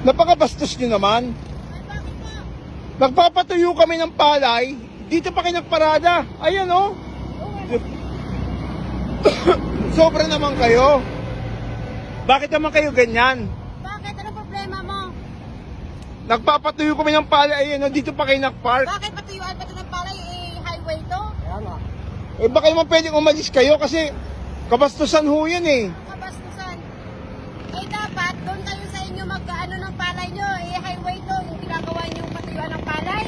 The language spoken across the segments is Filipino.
Napakabastos nyo naman. Nagpapatuyo kami ng palay, dito pa kayo nagparada. Ayan o. Sobra naman kayo. Bakit naman kayo ganyan? Bakit? Ano problema mo? Nagpapatuyo kami ng palay, ayan o, dito pa kayo nagpark. Bakit patuyuan pa ito ng palay? Highway to? Eh baka naman pwedeng umalis kayo kasi kabastusan ho yan eh. Kabastusan. Dapat doon kayo sa inyo mag-ano ng palay nyo. Highway to. Yung ginagawa nyo patuyuan ng palay.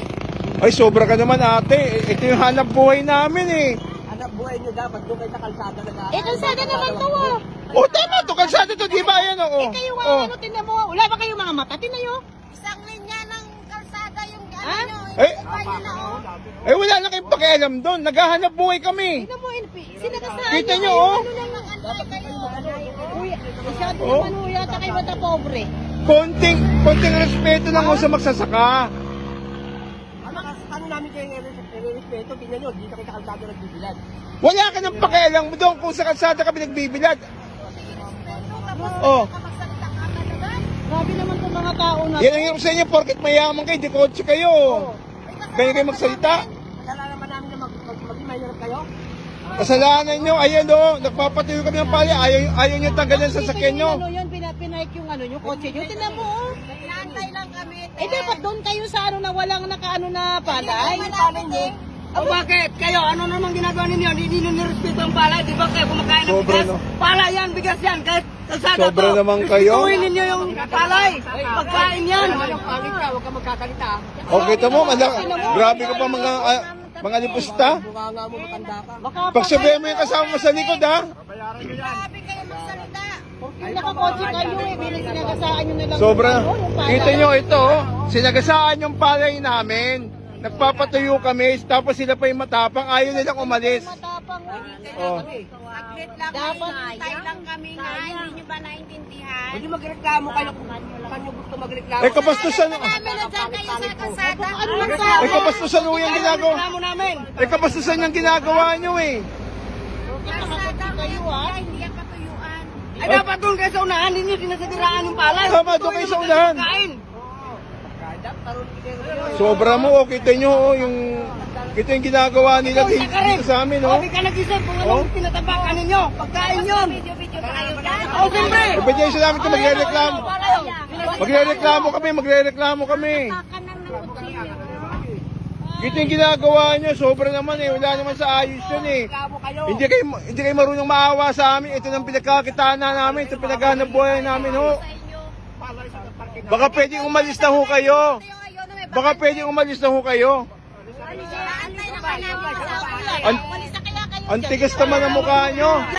Ay sobra ka naman ate, ito yung hanap buhay namin eh. Hanap buhay nyo dapat doon kayo sa kalsada na Kalsada naman to oh. O tama to, kalsada to, di ba? Ayan o. Kayo ano, tinan mo. Wala ba kayong mga mata? Tinan nyo. Isang linya ng kalsada yung ano nyo. Eh? Nyo na oh. Eh wala na kayong pakialam doon, naghahanap buhay kami. Tinan mo, sinagasaan Kita nyo oh. Ano lang ang antay kayo? Uy, masyado Oh. naman ho yata kayo mata pobre. Konting respeto lang ho sa magsasaka. Ano namin kayo nire-respeto? Tingnan nyo, dito kayo sa kalsada nagbibilad. Wala ka ng pakialam doon kung sa kalsada kami nagbibilad. Oh. Grabe naman itong mga tao na. Yan ang hirap sa inyo, porket mayaman kayo, di kotse kayo. Ganyan kayo magsalita. Kasalanan naman namin na maging mahirap kayo. Kasalanan nyo, ayan o, nagpapatuyo kami ng pali, ayaw nyo tanggalan sa sakyan nyo. Ano yun, pinahike yung ano yung kotse nyo. Tinan mo oh. Inaantay lang kami. Dapat doon kayo sa ano na walang nakaano na palay. O bakit? Kayo, ano naman ginagawa ninyo? Hindi nyo nirespeto ang palay. Di ba kayo kumakain ng Sobra, bigas? no? Palay yan, bigas yan. Kahit kalsada to. Sobra naman kayo. Respetuhin ninyo yung palay. Pagkain yan. Huwag ka magkakalita. Okay, tamo, grabe ka pa mga lipusta. Mukha nga mo matanda ka. Pagsabihin mo yung kasama mo sa likod ha. Grabe kayo magsalita. Kung nakakotse kayo sinagasaan nyo na lang. Sobra. yung palay. Kita nyo ito, sinagasaan yung palay namin. Nagpapatuyo kami, tapos sila pa yung matapang, ayaw nilang umalis. Matapang Oh. Saglit lang. Dapat hintay lang kami nga. Hindi nyo ba naintindihan? Hindi magreklamo kayo kung saan nyo gusto magreklamo. Eh kabastusan, Namin na dyan kayo sa kalsada. eh kabastusan ho yung ginagawa. Reklamo namin. Eh kabastusan yung ginagawa nyo eh. Kalsada kayo ha. Hindi yan patuyuan. Ay dapat doon kayo sa unahan. Hindi nyo sinasadiraan yung palay. Tama, doon kayo sa unahan. Kain. Sobra mo, oh, kita nyo oh, kita yung ginagawa nila dito sa amin oh. Okay ka nag-isip kung anong tinatapakan ninyo. Pagkain yun. Video pa kayo dyan. O siyempre. Ebidensya namin ito, magre-reklamo. Magre-reklamo kami. Kita yung ginagawa nyo, sobra naman eh, wala naman sa ayos yun eh. Hindi kayo marunong maawa sa amin, ito ng pinagkakitaan na namin, ito pinaghanap buhay namin ho. Baka pwedeng umalis na ho kayo. Baka pwedeng umalis na ho kayo. Antay na kayo. Ang tigas naman ang mukha nyo.